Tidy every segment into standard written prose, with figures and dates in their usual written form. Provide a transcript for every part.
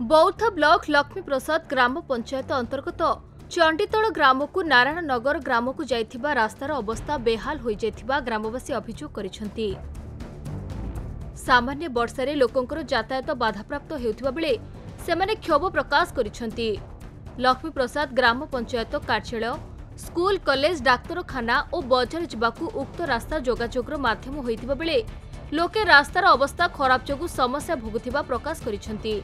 बौद्ध ब्लॉक लक्ष्मी प्रसाद ग्राम पंचायत अंतर्गत चंडीतोल ग्राम को नारायण नगर ग्राम को जाइथिबा रास्तार अवस्था बेहाल हो जाइथिबा ग्रामवासी अभियोग करिसेंति। सामान्य वर्षारे लोकंकर यातायात बाधाप्राप्त हेउथिबा बेले सेमाने क्षोभ प्रकाश करिसेंति। लक्ष्मी प्रसाद ग्राम पंचायत कार्यालय, स्कूल, कॉलेज, डाक्तरखाना और बजार जावाकू उक्त रास्ता जोगाजोगर माध्यम होइथिबा बेले लोके रास्तार अवस्था खराब जोगु समस्या भोगुथिबा प्रकाश करिसेंति।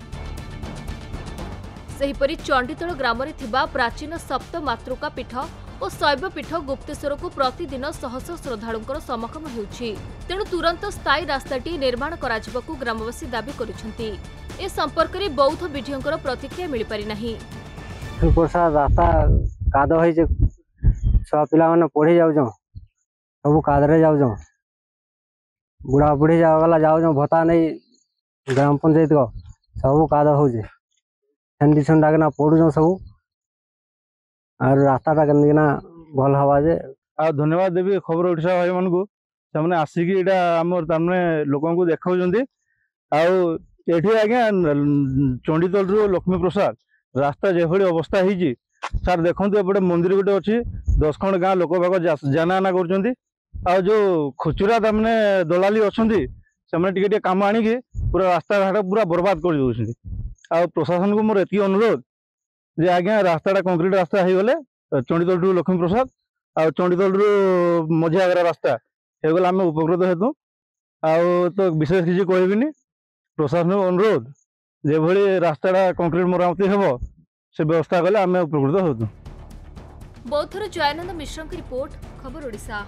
सेहिपरि चंडीतोल ग्राम में थिबा प्राचीन सप्त मातृका पीठ और शैव पीठ गुप्तेश्वर को प्रतिदिन शह शह श्रद्धालुंकर समागम हेउछि। तेणु तुरंत स्थायी रास्ताटी निर्माण कराजिबाकू ग्रामवासी दाबी करिसेंति। ए संपर्क में बौद्ध विधियंकर प्रतिक्रिया मिल पारि नाही। रास्ता कादो होई जे सब पिला माने पढ़ी जाउ जो सब कादरे जाउ जो बुढ़ा बुढ़ी जावाला जाउ जो भत्ता नहीं ग्राम पंचायत को सब कादो हो जे कंडीशन डाकना पड़ू जो सब और रास्ता केना भल हवा जे। आ धन्यवाद देवी खबर ओडिशा भाई मन को से आसिकी एटा हमर तामने लोकन को देखाउजंदी। आउ एठी आज्ञा चंडीतोल रु लक्ष्मी प्रसाद रास्ता जेभली अवस्था होइछि सर देखंतु एपटे मंदिर गोटे अछि 10 खंड गाँ लोक भाग जाना आना करछंती। आ जो खुचुरा तामने दलाली अछंती से टिके टिके काम आनिकी पूरा रास्ता घाट पूरा बर्बाद कर दउछंती। आ प्रशासन को मोर एति अनुरोध जे आज्ञा रास्ताटा कंक्रीट रास्ता हो गले चंडीतोल रु लक्ष्मी प्रसाद आ चंडीतोल रु मझियागरा रास्ता हो गले आम उपकृत हेतु। आ तो विशेष किसी कहबिनी प्रशासन को अनुरोध जेभली रास्ताटा कंक्रीट मरामती हेबो से व्यवस्था कले आम उपकृत हेतु। बौद्धर जयानंद मिश्र की रिपोर्ट, खबर ओडिशा।